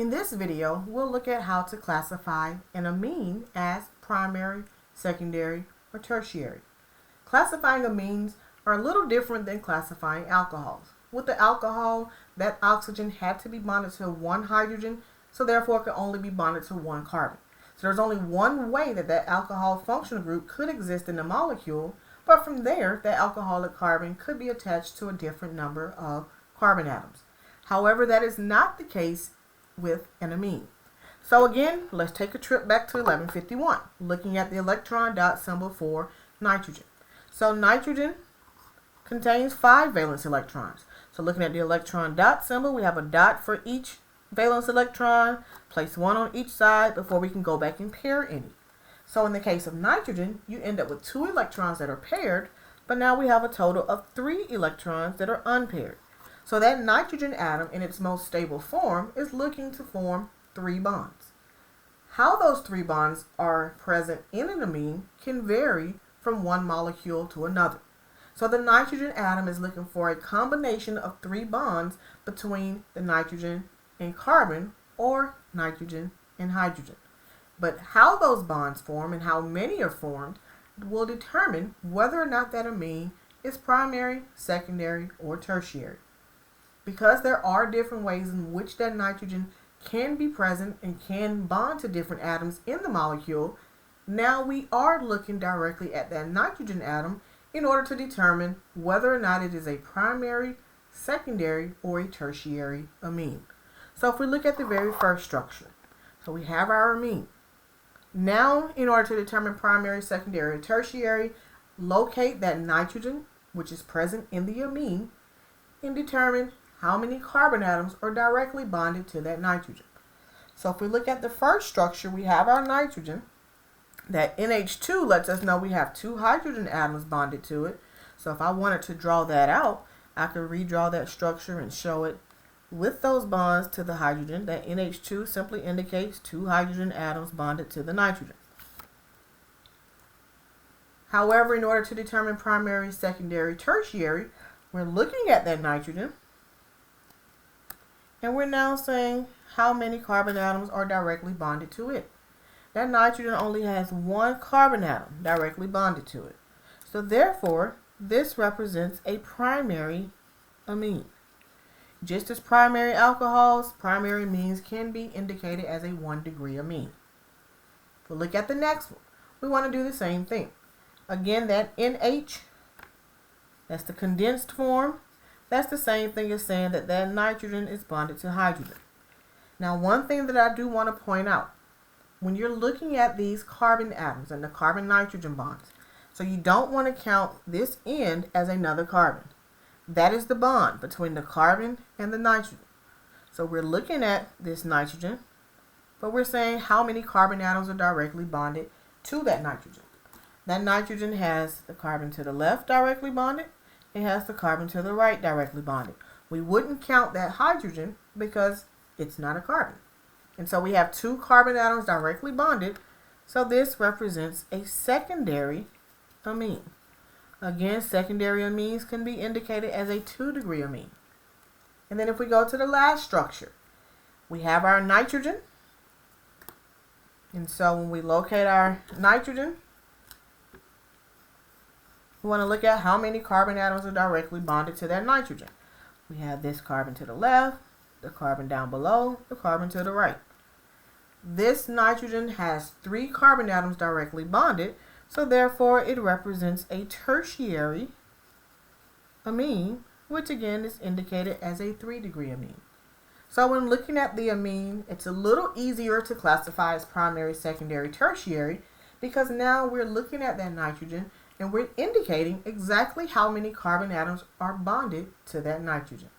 In this video, we'll look at how to classify an amine as primary, secondary, or tertiary. Classifying amines are a little different than classifying alcohols. With the alcohol, that oxygen had to be bonded to one hydrogen, so therefore it could only be bonded to one carbon. So there's only one way that that alcohol functional group could exist in the molecule, but from there, that alcoholic carbon could be attached to a different number of carbon atoms. However, that is not the case with an amine. So again, let's take a trip back to 1151, looking at the electron dot symbol for nitrogen. So nitrogen contains 5 valence electrons. So looking at the electron dot symbol, we have a dot for each valence electron, place one on each side before we can go back and pair any. So in the case of nitrogen, you end up with 2 electrons that are paired, but now we have a total of 3 electrons that are unpaired. So that nitrogen atom in its most stable form is looking to form 3 bonds. How those 3 bonds are present in an amine can vary from one molecule to another. So the nitrogen atom is looking for a combination of 3 bonds between the nitrogen and carbon or nitrogen and hydrogen. But how those bonds form and how many are formed will determine whether or not that amine is primary, secondary, or tertiary. Because there are different ways in which that nitrogen can be present and can bond to different atoms in the molecule, now we are looking directly at that nitrogen atom in order to determine whether or not it is a primary, secondary, or a tertiary amine. So if we look at the very first structure, so we have our amine. Now, in order to determine primary, secondary, or tertiary, locate that nitrogen, which is present in the amine, and determine how many carbon atoms are directly bonded to that nitrogen. So if we look at the first structure, we have our nitrogen. That NH2 lets us know we have 2 hydrogen atoms bonded to it. So if I wanted to draw that out, I could redraw that structure and show it with those bonds to the hydrogen. That NH2 simply indicates 2 hydrogen atoms bonded to the nitrogen. However, in order to determine primary, secondary, tertiary, we're looking at that nitrogen, and we're now saying how many carbon atoms are directly bonded to it. That nitrogen only has 1 carbon atom directly bonded to it. So therefore, this represents a primary amine. Just as primary alcohols, primary amines can be indicated as a 1-degree amine. If we look at the next one, we want to do the same thing. Again, that NH, that's the condensed form. That's the same thing as saying that that nitrogen is bonded to hydrogen. Now, one thing that I do want to point out, when you're looking at these carbon atoms and the carbon-nitrogen bonds, so you don't want to count this end as another carbon. That is the bond between the carbon and the nitrogen. So we're looking at this nitrogen, but we're saying how many carbon atoms are directly bonded to that nitrogen. That nitrogen has the carbon to the left directly bonded. It has the carbon to the right directly bonded. We wouldn't count that hydrogen because it's not a carbon. And so we have 2 carbon atoms directly bonded. So this represents a secondary amine. Again, secondary amines can be indicated as a 2-degree amine. And then if we go to the last structure, we have our nitrogen. And so when we locate our nitrogen, we want to look at how many carbon atoms are directly bonded to that nitrogen. We have this carbon to the left, the carbon down below, the carbon to the right. This nitrogen has 3 carbon atoms directly bonded, so therefore it represents a tertiary amine, which again is indicated as a 3-degree amine. So when looking at the amine, it's a little easier to classify as primary, secondary, tertiary, because now we're looking at that nitrogen and we're indicating exactly how many carbon atoms are bonded to that nitrogen.